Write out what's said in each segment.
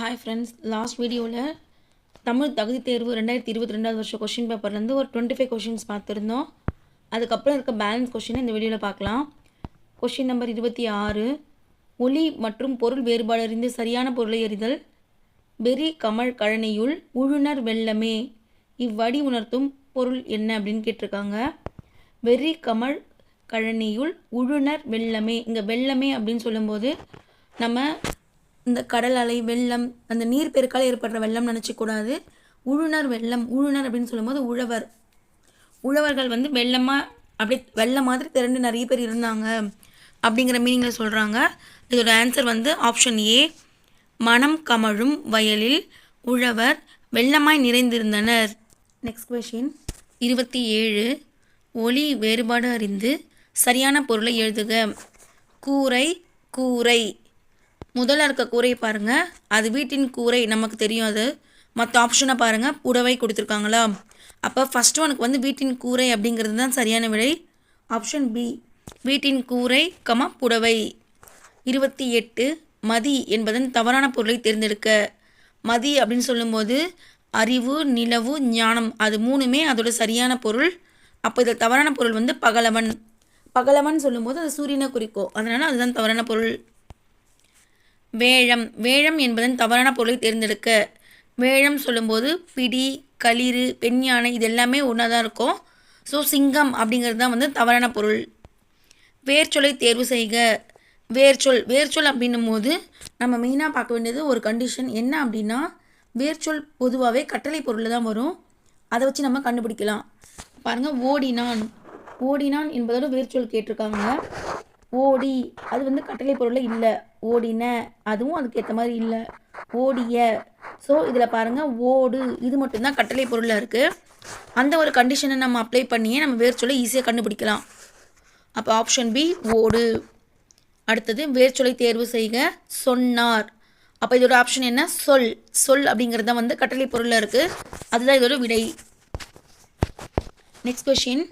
Hi friends, last வீடியோவில் தமிழ் தகுதி தேர்வு 2022 வருஷம் கொஷின் பேப்பர்லேருந்து ஒரு 25 கொஷின்ஸ் பார்த்துருந்தோம். அதுக்கப்புறம் இருக்க பேலன்ஸ் கொஷினை இந்த வீடியோவில் பார்க்கலாம். கொஷின் நம்பர் 26, ஒளி மற்றும் பொருள் வேறுபாடு அறிந்து சரியான பொருளை அறிதல். வெறி கமழ் கழனியுள் உழுனர் வெள்ளமே, இவ்வடி உணர்த்தும் பொருள் என்ன அப்படின்னு கேட்டிருக்காங்க. வெறி கமழ் கழனியுள் உழுனர் வெள்ளமே, இங்கே வெள்ளமே அப்படின்னு சொல்லும்போது நம்ம இந்த கடல் அலை வெள்ளம் அந்த நீர் பெருக்கால் ஏற்படுற வெள்ளம் நினச்சிக்கூடாது. உழுனர் வெள்ளம், உழுனர் அப்படின்னு சொல்லும்போது உழவர்கள் வந்து வெள்ளமாக அப்படியே வெள்ளம் மாதிரி திரண்டு நிறைய பேர் இருந்தாங்க அப்படிங்கிற மீனிங்கில் சொல்கிறாங்க. இதோட ஆன்சர் வந்து ஆப்ஷன் ஏ, மனம் கமழும் வயலில் உழவர் வெள்ளமாய் நிறைந்திருந்தனர். நெக்ஸ்ட் கொஷின் 27, ஒளி வேறுபாடு அறிந்து சரியான பொருளை எழுதுக. கூரை கூரை, முதல்ல இருக்க கூரை பாருங்கள், அது வீட்டின் கூரை நமக்கு தெரியும். அது மற்ற ஆப்ஷனை பாருங்கள், புடவை கொடுத்துருக்காங்களா. அப்போ ஃபஸ்ட்டு ஒனுக்கு வந்து வீட்டின் கூரை அப்படிங்கிறது தான் சரியான விடை. ஆப்ஷன் பி, வீட்டின் கூரை புடவை. 28, மதி என்பதன் தவறான பொருளை தேர்ந்தெடுக்க. மதி அப்படின்னு சொல்லும்போது அறிவு, நிலவு, ஞானம் அது மூணுமே அதோட சரியான பொருள். அப்போ இதில் தவறான பொருள் வந்து பகலவன். பகலவன் சொல்லும்போது அது சூரியனை குறிக்கும், அதனால் அதுதான் தவறான பொருள். வேழம், வேழம் என்பதன் தவறான பொருளை தேர்ந்தெடுக்க. வேழம் சொல்லும்போது பிடி, களிறு, பெண் யானை இது எல்லாமே ஒன்றா தான் இருக்கும். ஸோ சிங்கம் அப்படிங்கிறது தான் வந்து தவறான பொருள். வேர்ச்சொல்லை தேர்வு செய்க. வேர்ச்சொல், வேர்ச்சொல் அப்படின்னும் போது நம்ம மெயினாக பார்க்க வேண்டியது ஒரு கண்டிஷன் என்ன அப்படின்னா, வேர்ச்சொல் பொதுவாகவே கட்டளை பொருளில் தான் வரும். அதை வச்சு நம்ம கண்டுபிடிக்கலாம். பாருங்கள், ஓடினான், ஓடினான் என்பதோட வேர்ச்சொல் கேட்டிருக்காங்க. ஓடி அது வந்து கட்டளை பொருளில் இல்லை. ஓடின அதுவும் அதுக்கு ஏற்ற மாதிரி இல்லை. ஓடிய, ஸோ இதில் பாருங்கள் ஓடு இது மட்டும்தான் கட்டளை பொருளில் இருக்குது. அந்த ஒரு கண்டிஷனை நம்ம அப்ளை பண்ணியே நம்ம வேர்ச்சொல்லை ஈஸியாக கண்டுபிடிக்கலாம். அப்போ ஆப்ஷன் பி, ஓடு. அடுத்தது வேர்ச்சொல்லை தேர்வு செய்க. சொன்னார். அப்போ இதோட ஆப்ஷன் என்ன? சொல். சொல் அப்படிங்கிறது தான் வந்து கட்டளை பொருளில் இருக்குது, அதுதான் இதோட விடை. நெக்ஸ்ட் கொஷின்,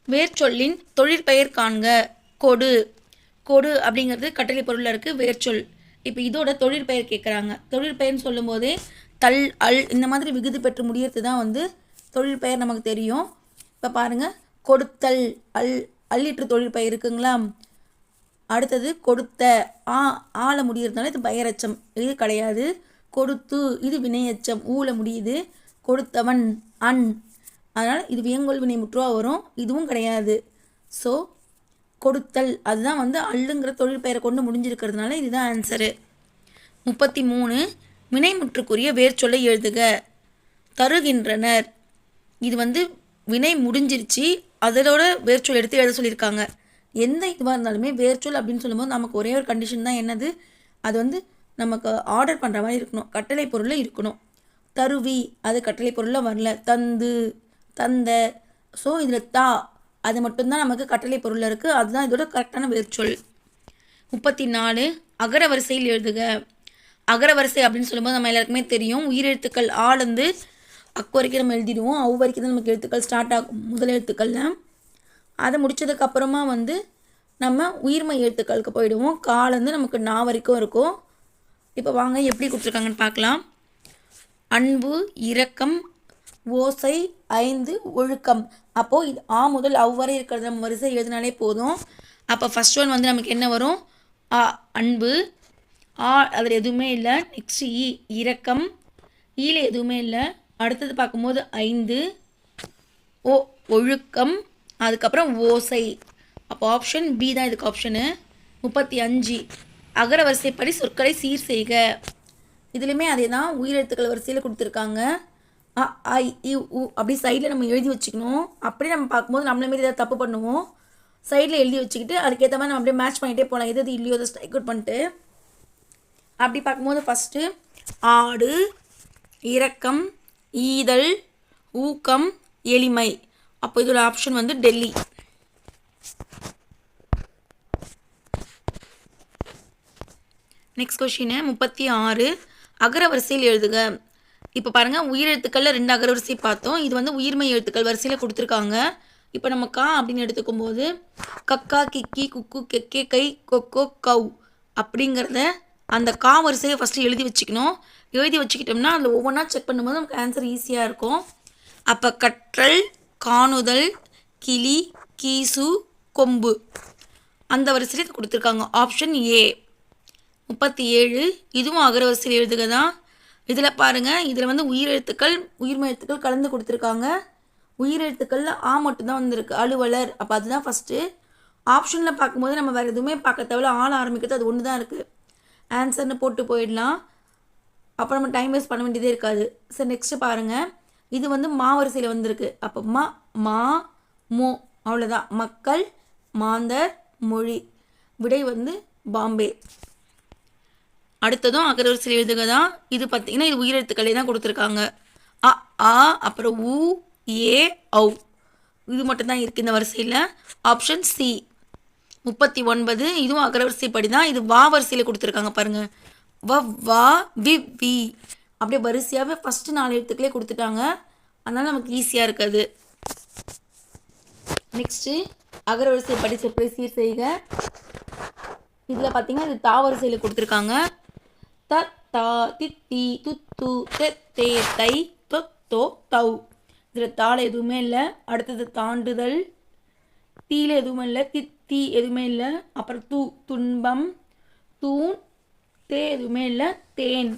வேர்ச்சொல்லின் தொழிற்பெயர் காண்க. கொடு. கொடு அப்படிங்கிறது கட்டளை பொருளில் இருக்குது, வேர்ச்சொல். இப்போ இதோட தொழிற்பெயர் கேட்குறாங்க. தொழிற்பெயர்னு சொல்லும்போதே தல், அல் இந்த மாதிரி விகுதி பெற்று முடியறது தான் வந்து தொழிற்பெயர் நமக்கு தெரியும். இப்போ பாருங்கள், கொடுத்தல், அல் அல்லிற்று தொழிற்பெயர் இருக்குங்களா. அடுத்தது கொடுத்த, ஆல முடியறதுனால இது பெயரச்சம், இது கிடையாது. கொடுத்து இது வினையச்சம், ஊல முடியுது. கொடுத்தவன் அன், அதனால் இது வியங்கோல் வினை முற்றுவா வரும், இதுவும் கிடையாது. ஸோ கொடுத்தல் அதுதான் வந்து அல்லுங்கிற தொழிற்பெயரை கொண்டு முடிஞ்சிருக்கிறதுனால இதுதான் ஆன்சரு. 33, வினைமுற்றுக்குரிய வேர்ச்சொல்லை எழுதுக. தருகின்றனர், இது வந்து வினை முடிஞ்சிருச்சு, அதோட வேர்ச்சொல் எடுத்து எழுத சொல்லியிருக்காங்க. எந்த இதுவாக இருந்தாலுமே வேர்ச்சொல் அப்படின்னு சொல்லும்போது நமக்கு ஒரே ஒரு கண்டிஷன் தான், என்னது, அது வந்து நமக்கு ஆர்டர் பண்ணுற மாதிரி இருக்கணும், கட்டளை பொருளில் இருக்கணும். தருவி அது கட்டளை பொருளில் வரல. தந்து, தந்த, ஸோ இதில் தா அது மட்டும்தான் நமக்கு கட்டளை பொருளில் இருக்குது, அதுதான் இதோட கரெக்டான வேர்ச்சொல். 34, அகர வரிசையில் எழுதுக. அகர வரிசை அப்படின்னு சொல்லும்போது நம்ம எல்லாருக்குமே தெரியும், உயிரெழுத்துக்கள் ஆளுந்து அக்கு வரைக்கும் நம்ம எழுதிடுவோம், அவு வரைக்கும் தான் நமக்கு எழுத்துக்கள் ஸ்டார்ட் ஆகும், முதல் எழுத்துக்களில். அதை முடித்ததுக்கப்புறமா வந்து நம்ம உயிர்மை எழுத்துக்களுக்கு போயிடுவோம். காலேருந்து நமக்கு நா வரைக்கும் இருக்கும். இப்போ வாங்க எப்படி கொடுத்துருக்காங்கன்னு பார்க்கலாம். அன்பு, இரக்கம், ஓசை, 5, ஒழுக்கம். அப்போது இது ஆ முதல் அவ்வரை இருக்கிறது நம்ம வரிசை எழுதினாலே போதும். அப்போ ஃபஸ்ட் ஒன் வந்து நமக்கு என்ன வரும்? ஆ அன்பு, ஆ அதில் எதுவுமே இல்லை. நெக்ஸ்ட் இ இரக்கம், ஈல எதுவுமே இல்லை. அடுத்தது பார்க்கும்போது 5, ஓ ஒழுக்கம், அதுக்கப்புறம் ஓசை. அப்போ ஆப்ஷன் பி தான் இதுக்கு ஆப்ஷனு. 35, அகர வரிசைப்படி சொற்களை சீர் செய்க. இதுலேயுமே அதே தான், உயிரெழுத்துக்கள் வரிசையில் கொடுத்துருக்காங்க. அ ஐ இ உ அப்படி சைடில் நம்ம எழுதி வச்சுக்கணும். அப்படியே நம்ம பார்க்கும்போது நம்மளே மாரி ஏதாவது தப்பு பண்ணுவோம், சைடில் எழுதி வச்சுக்கிட்டு அதுக்கேற்ற மாதிரி நம்ம அப்படியே மேட்ச் பண்ணிகிட்டே போகலாம், எது இல்லையோ அதை ஸ்ட்ரைக் அவுட் பண்ணிட்டு. அப்படி பார்க்கும்போது ஃபஸ்ட்டு ஆடு, இரக்கம், ஈதல், ஊக்கம், எளிமை. அப்போ இதோட ஆப்ஷன் வந்து டெல்லி. நெக்ஸ்ட் கொஷின் 36, அகர வரிசையில் எழுதுக. இப்போ பாருங்கள், உயிரெழுத்துக்களில் 2 அகர வரிசை பார்த்தோம், இது வந்து உயிர்மை எழுத்துக்கள் வரிசையில் கொடுத்துருக்காங்க. இப்போ நம்ம கா அப்படின்னு எடுத்துக்கும் போது கக்கா, கிக்கி, குக்கு, கெக்கே, கை, கொக்கோ, கவ் அப்படிங்கிறத அந்த கா வரிசையை ஃபஸ்ட்டு எழுதி வச்சுக்கணும். எழுதி வச்சுக்கிட்டோம்னா அதில் ஒவ்வொன்றா செக் பண்ணும்போது நமக்கு ஆன்சர் ஈஸியாக இருக்கும். அப்போ கற்றல், காணுதல், கிளி, கீசு, கொம்பு அந்த வரிசையில் கொடுத்துருக்காங்க. Option A 37. இதுவும் அகரவரிசையில் எழுதுக தான். இதில் பாருங்கள், இதில் வந்து உயிரெழுத்துக்கள் உயிர்மெய் எழுத்துக்கள் கலந்து கொடுத்துருக்காங்க. உயிரெழுத்துக்களில் ஆ மட்டும்தான் வந்திருக்கு, அலுவலர். அப்போ அதுதான் ஃபஸ்ட்டு. ஆப்ஷனில் பார்க்கும்போது நம்ம வேறு எதுவுமே பார்க்க தேவையில்ல, ஆள் ஆரம்பிக்கிறது அது ஒன்று தான் இருக்குது. ஆன்சர்னு போட்டு போயிடலாம். அப்போ நம்ம டைம் வேஸ்ட் பண்ண வேண்டியதே இருக்காது. சரி, நெக்ஸ்ட்டு பாருங்கள். இது வந்து மா வரிசையில் வந்திருக்கு. அப்போ மா மோ அவ்வளோதான். மக்கள், மாந்தர், மொழி. விடை வந்து பாம்பே. அடுத்ததும் அகரவரிசையில் எழுதுக தான். இது பார்த்திங்கன்னா இது உயிரெழுத்துக்களே தான் கொடுத்துருக்காங்க. அ ஆ அப்புறம் உ ஏ ஔ இது மட்டும்தான் இருக்குது இந்த வரிசையில். Option C 39. இதுவும் அகரவரிசைப்படி தான். இது வா வரிசையில் கொடுத்துருக்காங்க பாருங்கள். வா வி வி அப்படியே வரிசையாகவே ஃபஸ்ட்டு 4 எழுத்துக்களே கொடுத்துட்டாங்க. அதனால் நமக்கு ஈஸியாக இருக்காது. நெக்ஸ்ட்டு அகரவரிசை படிச்சப்படி சீர் செய்க. இதில் பார்த்தீங்கன்னா இது தா வரிசையில் கொடுத்துருக்காங்க. த தா தி தி து து தெ தே தை தொ தோ தௌ. இதில் தாள எதுவுமே இல்லை. அடுத்தது தாண்டுதல், தீல எதுவுமே இல்லை, தித்தி எதுவுமே இல்லை. அப்புறம் துன்பம், தூண், தே எதுவுமே இல்லை, தேன்.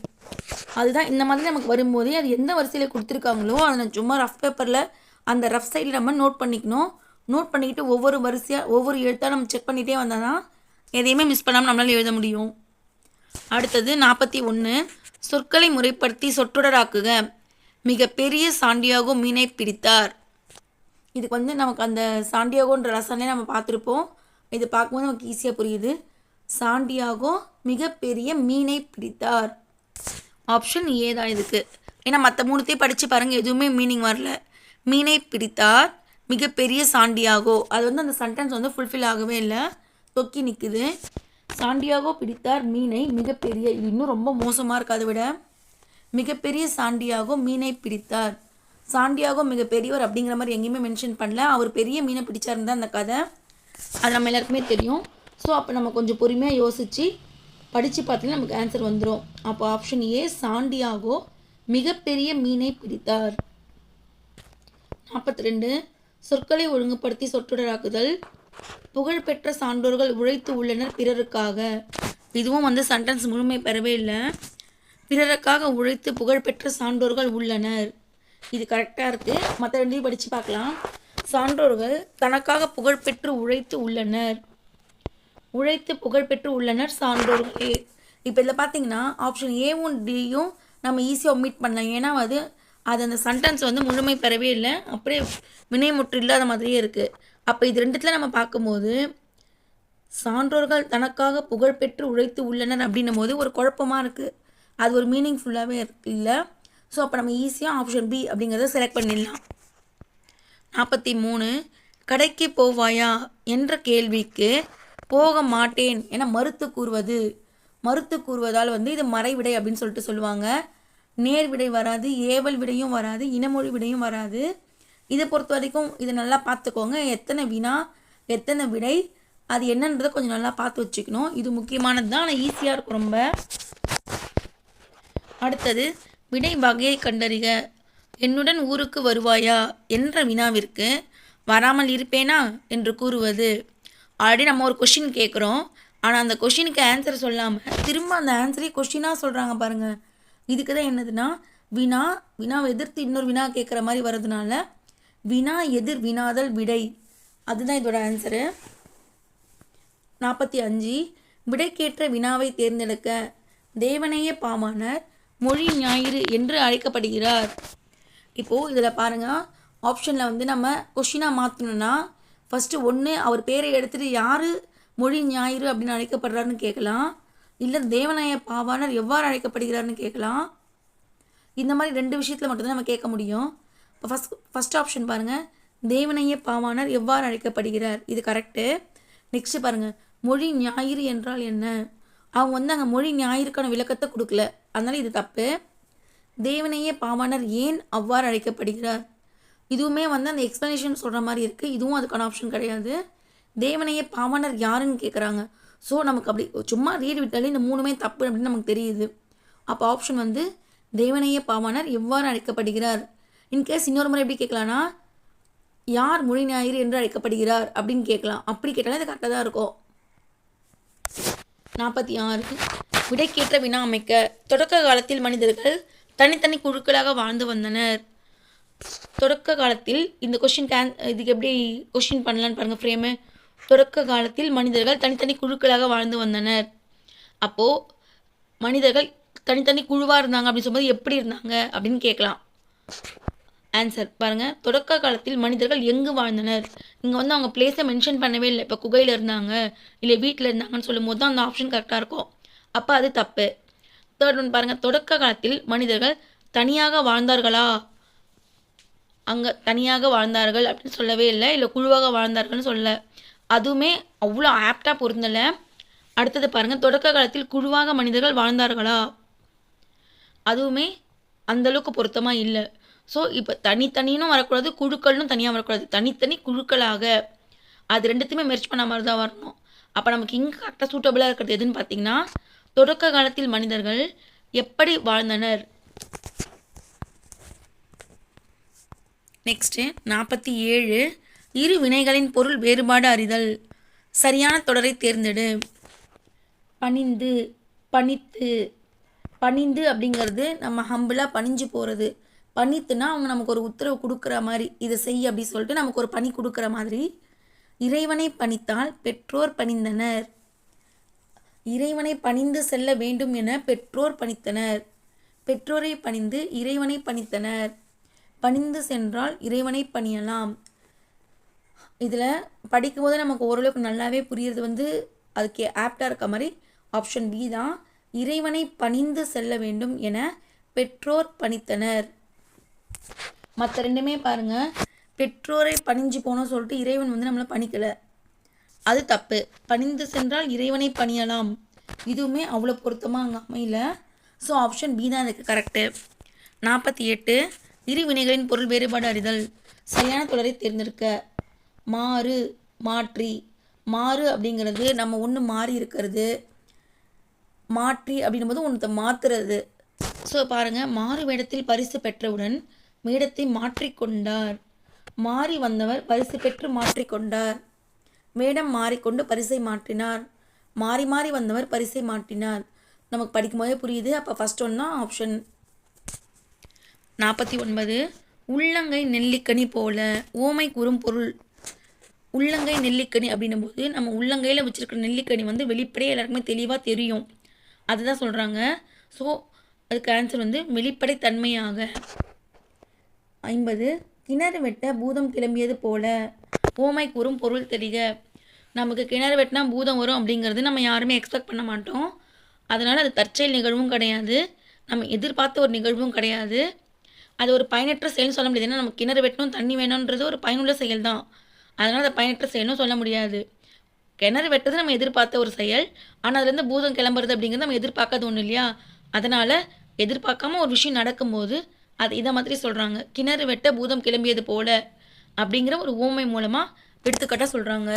அதுதான் இந்த மாதிரி நமக்கு வரும்போதே அது எந்த வரிசையில் கொடுத்துருக்காங்களோ அதை நான் சும்மா ரஃப் பேப்பரில் அந்த ரஃப் சைடில் நம்ம நோட் பண்ணிக்கணும். நோட் பண்ணிக்கிட்டு ஒவ்வொரு வரிசையாக ஒவ்வொரு எழுத்தாக நம்ம செக் பண்ணிகிட்டே வந்தால் தான் எதையுமே மிஸ் பண்ணாமல் நம்மளால் எழுத முடியும். அடுத்தது 41. சொற்களை முறைப்படுத்தி சொற்றொடராக்குக. மிக பெரிய சாண்டியாகோ மீனை பிடித்தார். இதுக்கு வந்து நமக்கு அந்த சாண்டியாகோன்ற ரசனே நம்ம பார்த்துருப்போம். இது பார்க்கும்போது நமக்கு ஈஸியாக புரியுது. சாண்டியாகோ மிகப்பெரிய மீனை பிடித்தார். ஆப்ஷன் ஏ தான் இதுக்கு. ஏன்னா மற்ற 3த்தையும் படித்து பாருங்கள், எதுவுமே மீனிங் வரல. மீனை பிடித்தார், மிகப்பெரிய சாண்டியாகோ. அது வந்து அந்த சென்டென்ஸ் வந்து ஃபுல்ஃபில் ஆகவே இல்லை, தொக்கி நிற்குது. சாண்டியாகோ பிடித்தார் மீனை மிகப்பெரிய, இது இன்னும் ரொம்ப மோசமாக இருக்குது. அதை விட மிகப்பெரிய சாண்டியாகோ மீனை பிடித்தார். சாண்டியாகோ மிகப்பெரியவர் அப்படிங்கிற மாதிரி எங்கேயுமே மென்ஷன் பண்ணல. அவர் பெரிய மீனை பிடிச்சாருன்னு தான் அந்த கதை. அது நம்ம எல்லாருக்குமே தெரியும். ஸோ அப்போ நம்ம கொஞ்சம் பொறுமையாக யோசித்து படித்து பார்த்தீங்கன்னா நமக்கு ஆன்சர் வந்துடும். அப்போ ஆப்ஷன் ஏ சாண்டியாகோ மிகப்பெரிய மீனை பிடித்தார். 42. சொற்களை ஒழுங்குபடுத்தி சொற்றொடராக்குதல். புகழ்பெற்ற சான்றோர்கள் உழைத்து உள்ளனர் பிறருக்காக. இதுவும் வந்து சென்டென்ஸ் முழுமை பெறவே இல்லை. பிறருக்காக உழைத்து புகழ்பெற்ற சான்றோர்கள் உள்ளனர், இது கரெக்டாக இருக்குது. மற்ற ரெண்டையும் படித்து பார்க்கலாம். சான்றோர்கள் தனக்காக புகழ்பெற்று உழைத்து உள்ளனர், உழைத்து புகழ்பெற்று உள்ளனர் சான்றோர்கள். இப்போ இதில் பார்த்தீங்கன்னா ஆப்ஷன் ஏவும் டியும் நம்ம ஈஸியாக ஒமிட் பண்ணலாம். ஏன்னா அது அந்த சென்டென்ஸ் வந்து முழுமை பெறவே இல்லை, அப்படியே வினைமுற்று இல்லாத மாதிரியே இருக்குது. அப்போ இது ரெண்டுத்தில் நம்ம பார்க்கும்போது சான்றோர்கள் தனக்காக புகழ்பெற்று உழைத்து உள்ளனர் அப்படின்னும் போது ஒரு குழப்பமாக இருக்குது. அது ஒரு மீனிங்ஃபுல்லாகவே இல்லை. ஸோ அப்போ நம்ம ஈஸியாக ஆப்ஷன் பி அப்படிங்கிறத செலக்ட் பண்ணிடலாம். 43. கடைக்கு போவாயா என்ற கேள்விக்கு போக மாட்டேன் என மறுத்து கூறுவது. மறுத்து கூறுவதால் வந்து இது மறைவிடை அப்படின்னு சொல்லிட்டு சொல்லுவாங்க. நேர் விடை வராது, ஏவல் விடையும் வராது, இனமொழி விடையும் வராது. இதை பொறுத்த வரைக்கும் இதை நல்லா பார்த்துக்கோங்க. எத்தனை வினா எத்தனை விடை அது என்னன்றதை கொஞ்சம் நல்லா பார்த்து வச்சுக்கணும். இது முக்கியமானது தான், ஆனால் ஈஸியாக இருக்கும் ரொம்ப. அடுத்தது விடை வகையை கண்டறிக. என்னுடன் ஊருக்கு வருவாயா என்ற வினாவிற்கு வராமல் இருப்பேனா என்று கூறுவது. ஆல்ரெடி நம்ம ஒரு கொஷின் கேட்குறோம், ஆனால் அந்த கொஷினுக்கு ஆன்சர் சொல்லாமல் திரும்ப அந்த ஆன்சரே கொஷினாக சொல்கிறாங்க பாருங்கள். இதுக்கு தான் என்னதுன்னா வினாவை எதிர்த்து இன்னொரு வினா கேட்குற மாதிரி வர்றதுனால வினா எதிர் வினாதல் விடை, அதுதான் இதோட ஆன்சரு. 45. விடைக்கேற்ற வினாவை தேர்ந்தெடுக்க. தேவனைய பாமாணர் மொழி ஞாயிறு என்று அழைக்கப்படுகிறார். இப்போது இதில் பாருங்கள், ஆப்ஷனில் வந்து நம்ம கொஷினாக மாற்றணுன்னா ஃபஸ்ட்டு ஒன்று அவர் பேரை எடுத்துகிட்டு யார் மொழி ஞாயிறு அப்படின்னு அழைக்கப்படுறாருன்னு கேட்கலாம், இல்லை தேவனைய பாவாணர் எவ்வாறு அழைக்கப்படுகிறார்னு கேட்கலாம். இந்த மாதிரி 2 விஷயத்தில் மட்டும்தான் நம்ம கேட்க முடியும். இப்போ ஃபஸ்ட் ஆப்ஷன் பாருங்கள், தேவனைய பாவாணர் எவ்வாறு அழைக்கப்படுகிறார், இது கரெக்டு. நெக்ஸ்ட்டு பாருங்கள், மொழி ஞாயிறு என்றால் என்ன. அவங்க வந்து அங்கே மொழி ஞாயிறுக்கான விளக்கத்தை கொடுக்கல, அதனால் இது தப்பு. தேவனைய பாவாணர் ஏன் அவ்வாறு அழைக்கப்படுகிறார், இதுவுமே வந்து அந்த எக்ஸ்ப்ளனேஷன் சொல்கிற மாதிரி இருக்குது, இதுவும் அதுக்கான ஆப்ஷன் கிடையாது. தேவனைய பாவாணர் யாருன்னு கேட்குறாங்க. ஸோ நமக்கு அப்படி சும்மா ரீட் விட்டாலே இந்த 3மே தப்பு அப்படின்னு நமக்கு தெரியுது. அப்போ ஆப்ஷன் வந்து தேவநேய பாவாணர் எவ்வாறு அழைக்கப்படுகிறார்? இன்கேஸ் இன்னொரு முறை எப்படி கேட்கலான்னா, யார் மொழி ஞாயிறு என்று அழைக்கப்படுகிறார் அப்படின்னு கேட்கலாம். அப்படி கேட்டாலும் இது கரெக்டாக தான் இருக்கும். 46 விடைக்கேற்ற வினா அமைக்க. தொடக்க காலத்தில் மனிதர்கள் தனித்தனி குழுக்களாக வாழ்ந்து வந்தனர். தொடக்க காலத்தில் இந்த கொஷின் இதுக்கு எப்படி கொஷின் பண்ணலான்னு பாருங்கள் ஃப்ரேமு. தொடக்க காலத்தில் மனிதர்கள் தனித்தனி குழுக்களாக வாழ்ந்து வந்தனர். அப்போது மனிதர்கள் தனித்தனி குழுவாக இருந்தாங்க அப்படின்னு சொல்லும்போது எப்படி இருந்தாங்க அப்படின்னு கேட்கலாம். ஆன்சர் பாருங்கள், தொடக்க காலத்தில் மனிதர்கள் எங்கு வாழ்ந்தனர். இங்கே வந்து அவங்க பிளேஸை மென்ஷன் பண்ணவே இல்லை. இப்போ குகையில் இருந்தாங்க இல்லை வீட்டில் இருந்தாங்கன்னு சொல்லும் போது தான் அந்த ஆப்ஷன் கரெக்டாக இருக்கும். அப்போ அது தப்பு. தேர்ட் ஒன் பாருங்கள், தொடக்க காலத்தில் மனிதர்கள் தனியாக வாழ்ந்தார்களா? அங்கே தனியாக வாழ்ந்தார்கள் அப்படின்னு சொல்லவே இல்லை, இல்லை குழுவாக வாழ்ந்தார்கள்னு சொல்ல. அதுவுமே அவ்வளோ ஆப்டாக பொருந்தலை. அடுத்தது பாருங்கள், தொடக்க காலத்தில் குழுவாக மனிதர்கள் வாழ்ந்தார்களா? அதுவுமே அந்தளவுக்கு பொருத்தமாக இல்லை. ஸோ இப்போ தனித்தனியும் வரக்கூடாது, குழுக்கள்னும் தனியாக வரக்கூடாது, தனித்தனி குழுக்களாக அது ரெண்டுத்தையுமே மெர்ஜ் பண்ண மாதிரி தான் வரணும். அப்போ நமக்கு இங்கே கரெக்டாக சூட்டபுளாக இருக்கிறது எதுன்னு பார்த்தீங்கன்னா, தொடக்க காலத்தில் மனிதர்கள் எப்படி வாழ்ந்தனர். நெக்ஸ்ட்டு 47 இரு வினைகளின் பொருள் வேறுபாடு அறிதல். சரியான தொடரை தேர்ந்தெடு. பணிந்து, பணித்து. பணிந்து அப்படிங்கிறது நம்ம ஹம்பிளாக பணிஞ்சு போகிறது. பணித்துனா அவங்க நமக்கு ஒரு உத்தரவு கொடுக்குற மாதிரி, இதை செய் அப்படி சொல்லிட்டு நமக்கு ஒரு பணி கொடுக்குற மாதிரி. இறைவனை பணித்தால் பெற்றோர் பணிந்தனர். இறைவனை பணிந்து செல்ல வேண்டும் என பெற்றோர் பணித்தனர். பெற்றோரை பணிந்து இறைவனை பணித்தனர். பணிந்து சென்றால் இறைவனை பணியலாம். இதில் படிக்கும்போது நமக்கு ஓரளவுக்கு நல்லாவே புரியுறது வந்து அதுக்கு ஆப்டாக இருக்க மாதிரி ஆப்ஷன் பி தான். இறைவனை பணிந்து செல்ல வேண்டும் என பெற்றோர் பணித்தனர். மற்ற ரெண்டுமே பாருங்கள், பெற்றோரை பணிஞ்சு போனோம் சொல்லிட்டு இறைவன் வந்து நம்மளை பணிக்கலை, அது தப்பு. பணிந்து சென்றால் இறைவனை பணியலாம், இதுவுமே அவ்வளோ பொருத்தமாக அங்கே அமையல. ஸோ ஆப்ஷன் பி தான் அதுக்கு கரெக்டு. 48 இரு வினைகளின் பொருள் வேறுபாடு அறிதல். சரியான தொடரை தேர்ந்தெடுக்க. மாறு, மாற்றி. மாறு அப்படிங்கிறது நம்ம ஒன்று மாறி இருக்கிறது, மாற்றி அப்படின்போது ஒன்றத்தை மாற்றுறது. ஸோ பாருங்கள், மாறு வேடத்தில் பரிசு பெற்றவுடன் வேடத்தை மாற்றிக்கொண்டார். மாறி வந்தவர் பரிசு பெற்று மாற்றிக்கொண்டார். வேடம் மாறிக்கொண்டு பரிசை மாற்றினார். மாறி மாறி வந்தவர் பரிசை மாற்றினார். நமக்கு படிக்கும்போதே புரியுது. அப்போ ஃபஸ்ட் ஒன் தான் ஆப்ஷன். 49 உள்ளங்கை நெல்லிக்கனி போல. ஓமை கூறும் பொருள். உள்ளங்கை நெல்லிக்கனி அப்படின்னும் போது நம்ம உள்ளங்கையில் வச்சுருக்கிற நெல்லிக்கனி வந்து வெளிப்படையாக எல்லாருக்குமே தெளிவாக தெரியும், அதுதான் சொல்கிறாங்க. ஸோ அதுக்கு ஆன்சர் வந்து வெளிப்படை தன்மையாக. 50 கிணறு வெட்ட பூதம் கிளம்பியது போல. ஓமை கூறும் பொருள் தெரிக. நமக்கு கிணறு வெட்டினா பூதம் வரும் அப்படிங்கிறது நம்ம யாருமே எக்ஸ்பெக்ட் பண்ண மாட்டோம். அதனால் அது தற்செயல் நிகழ்வும் கிடையாது, நம்ம எதிர்பார்த்த ஒரு நிகழ்வும் கிடையாது. அது ஒரு பயனற்ற செயல்னு சொல்ல முடியாது. ஏன்னா நம்ம கிணறு வெட்டணும், தண்ணி வேணுன்றது ஒரு பயனுள்ள செயல் தான். அதனால் அதை பயனற்ற செயல்னு சொல்ல முடியாது. கிணறு வெட்டுறது நம்ம எதிர்பார்த்த ஒரு செயல், ஆனால் அதுலேருந்து பூதம் கிளம்புறது அப்படிங்கிறது நம்ம எதிர்பார்க்காத ஒன்று இல்லையா. அதனால் எதிர்பார்க்காம ஒரு விஷயம் நடக்கும்போது அது இதை மாதிரி சொல்கிறாங்க. கிணறு வெட்ட பூதம் கிளம்பியது போல அப்படிங்கிற ஒரு ஊமை மூலமாக எடுத்துக்காட்டாக சொல்கிறாங்க.